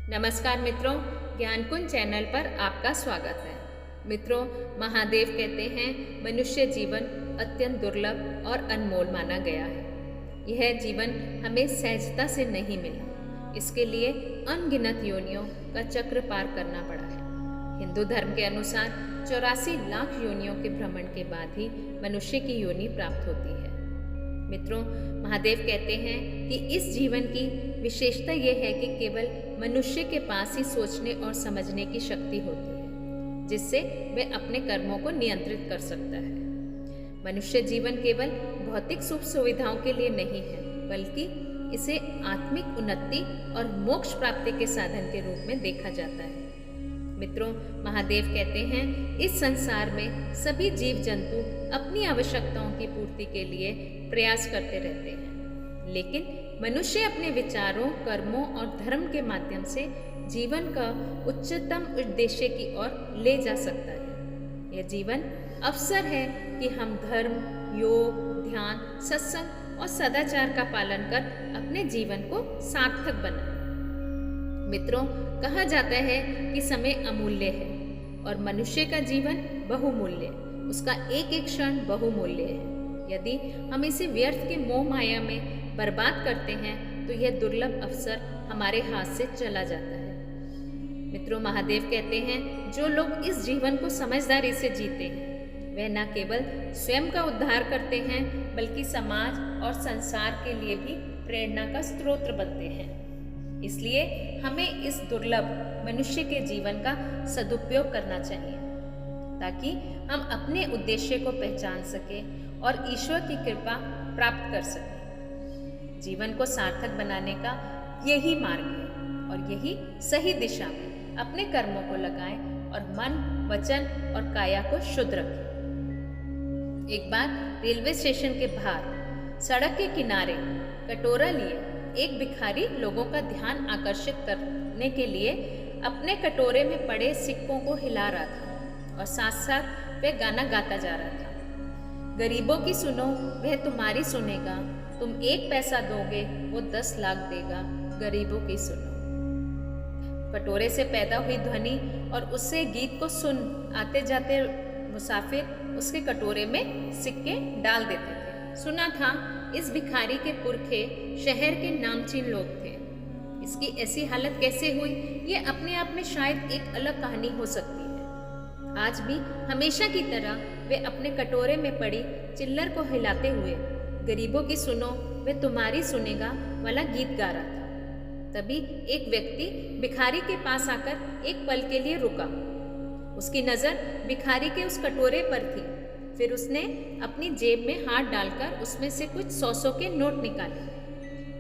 नमस्कार मित्रों, ज्ञानकुंज चैनल पर आपका स्वागत है। मित्रों, महादेव कहते हैं मनुष्य जीवन अत्यंत दुर्लभ और अनमोल माना गया है। यह जीवन हमें सहजता से नहीं मिला, इसके लिए अनगिनत योनियों का चक्र पार करना पड़ा है। हिंदू धर्म के अनुसार 84 लाख योनियों के भ्रमण के बाद ही मनुष्य की योनि प्राप्त होती है। मित्रों, महादेव कहते हैं कि इस जीवन की विशेषता यह है कि केवल मनुष्य के पास ही सोचने और समझने की शक्ति होती है, जिससे वह अपने कर्मों को नियंत्रित कर सकता है। मनुष्य जीवन केवल भौतिक सुख सुविधाओं के लिए नहीं है, बल्कि इसे आत्मिक उन्नति और मोक्ष प्राप्ति के साधन के रूप में देखा जाता है। मित्रों, महादेव कहते हैं इस संसार में सभी जीव जंतु अपनी आवश्यकताओं की पूर्ति के लिए प्रयास करते रहते हैं, लेकिन मनुष्य अपने विचारों, कर्मों और धर्म के माध्यम से जीवन का उच्चतम उद्देश्य की ओर ले जा सकता है। यह जीवन अवसर है कि हम धर्म, योग, ध्यान, सत्संग और सदाचार का पालन कर अपने जीवन को सार्थक बनाएं। मित्रों, कहा जाता है कि समय अमूल्य है और मनुष्य का जीवन बहुमूल्य, उसका एक एक क्षण बहुमूल्य है। यदि हम इसे व्यर्थ के मोह माया में बर्बाद करते हैं तो यह दुर्लभ अवसर हमारे हाथ से चला जाता है। मित्रों, महादेव कहते हैं जो लोग इस जीवन को समझदारी से जीते हैं वह न केवल स्वयं का उद्धार करते हैं, बल्कि समाज और संसार के लिए भी प्रेरणा का स्रोत बनते हैं। इसलिए हमें इस दुर्लभ मनुष्य के जीवन का सदुपयोग करना चाहिए, ताकि हम अपने उद्देश्य को पहचान सकें और ईश्वर की कृपा प्राप्त कर सकें। जीवन को सार्थक बनाने का यही मार्ग है और यही सही दिशा में अपने कर्मों को लगाएं और मन, वचन और काया को शुद्ध रखें। एक बार रेलवे स्टेशन के बाहर सड़क के किनारे कटोरा लिए एक भिखारी लोगों का ध्यान आकर्षित करने के लिए अपने कटोरे में पड़े सिक्कों को हिला रहा था और साथ साथ वह गाना गाता जा रहा था। गरीबों की सुनो, वह तुम्हारी सुनेगा, तुम 1 पैसा दोगे वो 10 लाख देगा, गरीबों की सुनो। कटोरे से पैदा हुई ध्वनि और उससे गीत को सुन आते जाते मुसाफिर उसके कटोरे में सिक्के डाल देते थे। सुना था इस भिखारी के पुरखे शहर के नामचीन लोग थे। इसकी ऐसी हालत कैसे हुई, ये अपने आप में शायद एक अलग कहानी हो सकती है। आज भी हमेशा की तरह वे अपने कटोरे में पड़ी चिल्लर को हिलाते हुए गरीबों की सुनो, वे तुम्हारी सुनेगा वाला गीत गा रहा था। तभी एक व्यक्ति भिखारी के पास आकर एक पल के लिए रुका। उसकी नजर भिखारी के उस कटोरे पर थी। फिर उसने अपनी जेब में हाथ डालकर उसमें से कुछ 100 के नोट निकाले।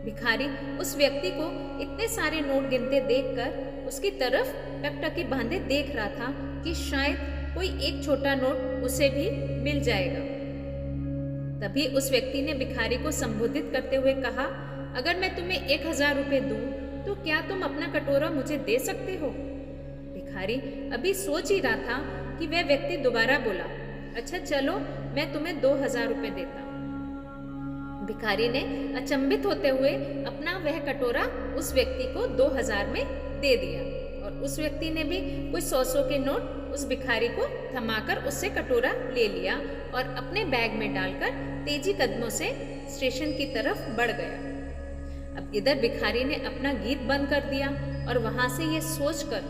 भिखारी उस व्यक्ति को इतने सारे नोट गिनते देखकर उसकी तरफ टकटकी बांधे देख रहा था कि शायद कोई एक छोटा नोट उसे भी मिल जाएगा। तभी उस व्यक्ति ने भिखारी को संबोधित करते हुए कहा, अगर मैं तुम्हें 1000 रुपये दूं तो क्या तुम अपना कटोरा मुझे दे सकते हो? भिखारी अभी सोच ही रहा था कि वह व्यक्ति दोबारा बोला, अच्छा चलो, मैं तुम्हें 2000 रुपये देता हूँ। भिखारी ने अचंभित होते हुए अपना वह कटोरा उस व्यक्ति को 2000 में दे दिया और उस व्यक्ति ने भी कुछ 100 के नोट उस भिखारी को थमाकर उससे कटोरा ले लिया और अपने बैग में डालकर तेजी कदमों से स्टेशन की तरफ बढ़ गया। अब इधर भिखारी ने अपना गीत बंद कर दिया और वहां से ये सोचकर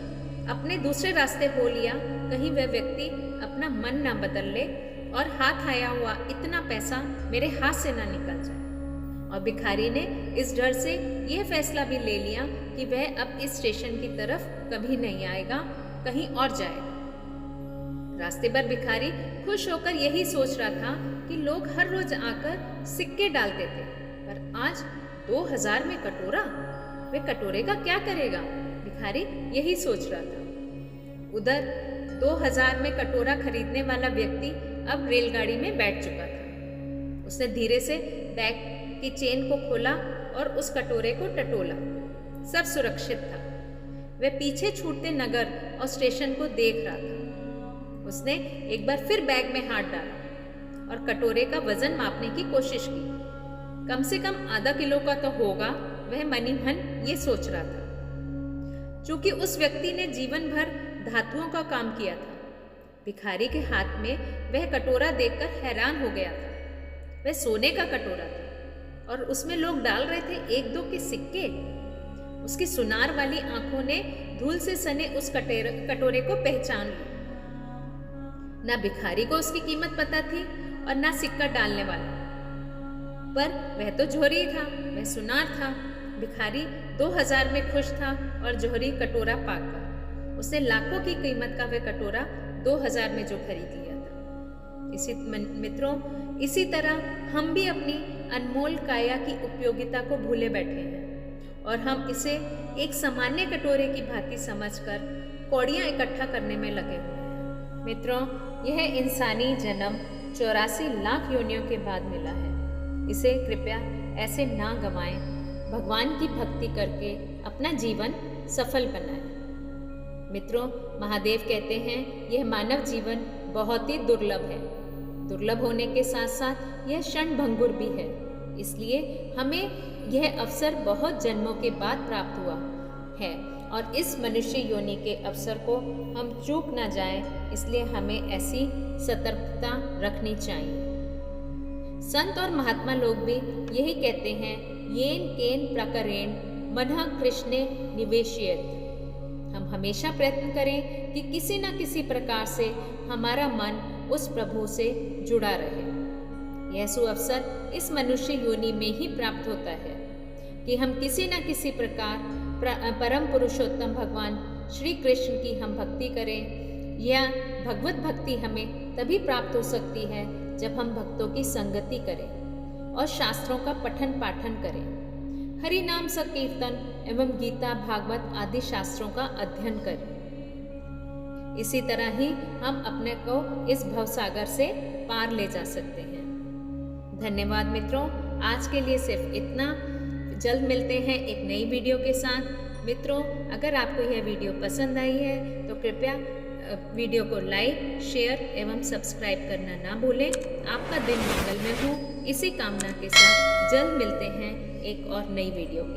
अपने दूसरे रास्ते हो लिया, कहीं वह व्यक्ति अपना मन ना बदल ले और हाथ आया हुआ इतना पैसा मेरे हाथ से ना निकल जाए। और भिखारी ने इस डर से यह फैसला भी ले लिया कि वह अब इस स्टेशन की तरफ कभी नहीं आएगा, कहीं और जाएगा। रास्ते पर भिखारी खुश होकर यही सोच रहा था कि लोग हर रोज आकर सिक्के डालते थे, पर आज 2000 में कटोरा, वे कटोरे का क्या करेगा? भिखारी यही सोच रहा था। उधर 2000 में कटोरा खरीदने वाला व्यक्ति अब रेलगाड़ी में बैठ चुका था। उसने धीरे से बैग की चेन को खोला और उस कटोरे को टटोला। सब सुरक्षित था। वह पीछे छूटते नगर और स्टेशन को देख रहा था। उसने एक बार फिर बैग में हाथ डाला और कटोरे का वजन मापने की कोशिश की। कम से कम आधा किलो का तो होगा, वह मनी मन ये सोच रहा था। चूंकि उस व्यक्ति ने जीवन भर धातुओं का काम किया था। भिखारी के हाथ में वह कटोरा देखकर हैरान हो गया था। वह सोने का कटोरा था और उसमें लोग डाल रहे थे 1-2 के सिक्के। उसकी सुनार वाली आंखों ने धूल से सने उस कटोरे को पहचान लिया। ना भिखारी को उसकी कीमत पता थी और ना सिक्का डालने वाला, पर वह तो जोहरी था, वह सुनार था। भिखारी 2000 में खुश था और जोहरी कटोरा पाकर। उसने लाखों की कीमत का वह कटोरा 2000 में जो खरीद लिया था। मित्रों, इसी तरह हम भी अपनी अनमोल काया की उपयोगिता को भूले बैठे हैं और हम इसे एक सामान्य कटोरे की भांति समझकर कौड़ियाँ इकट्ठा करने में लगे हुए हैं। मित्रों, यह इंसानी जन्म 84 लाख योनियों के बाद मिला है। इसे कृपया ऐसे ना गंवाएं। भगवान की भक्ति करके अपना जीवन सफल बनाएं। मित्रों, महादेव कहते हैं यह मानव जीवन बहुत ही दुर्लभ है। दुर्लभ होने के साथ साथ यह क्षणभंगुर भी है। इसलिए हमें यह अवसर बहुत जन्मों के बाद प्राप्त हुआ है और इस मनुष्य योनि के अवसर को हम चूक ना जाएं, इसलिए हमें ऐसी सतर्कता रखनी चाहिए। संत और महात्मा लोग भी यही कहते हैं, येन केन प्रकारेण मनः कृष्णे निवेशयेत्। हम हमेशा प्रयत्न करें कि किसी न किसी प्रकार से हमारा मन उस प्रभु से जुड़ा रहे। यह सुअवसर इस मनुष्य योनि में ही प्राप्त होता है कि हम किसी न किसी प्रकार परम पुरुषोत्तम भगवान श्री कृष्ण की हम भक्ति करें। यह भगवत भक्ति हमें तभी प्राप्त हो सकती है जब हम भक्तों की संगति करें और शास्त्रों का पठन पाठन करें, हरि नाम संकीर्तन एवं गीता भागवत आदि शास्त्रों का अध्ययन करें। इसी तरह ही हम अपने को इस भवसागर से पार ले जा सकते हैं। धन्यवाद मित्रों, आज के लिए सिर्फ इतना। जल्द मिलते हैं एक नई वीडियो के साथ। मित्रों, अगर आपको यह वीडियो पसंद आई है तो कृपया वीडियो को लाइक, शेयर एवं सब्सक्राइब करना ना भूलें। आपका दिन मंगलमय हो, इसी कामना के साथ जल्द मिलते हैं एक और नई वीडियो के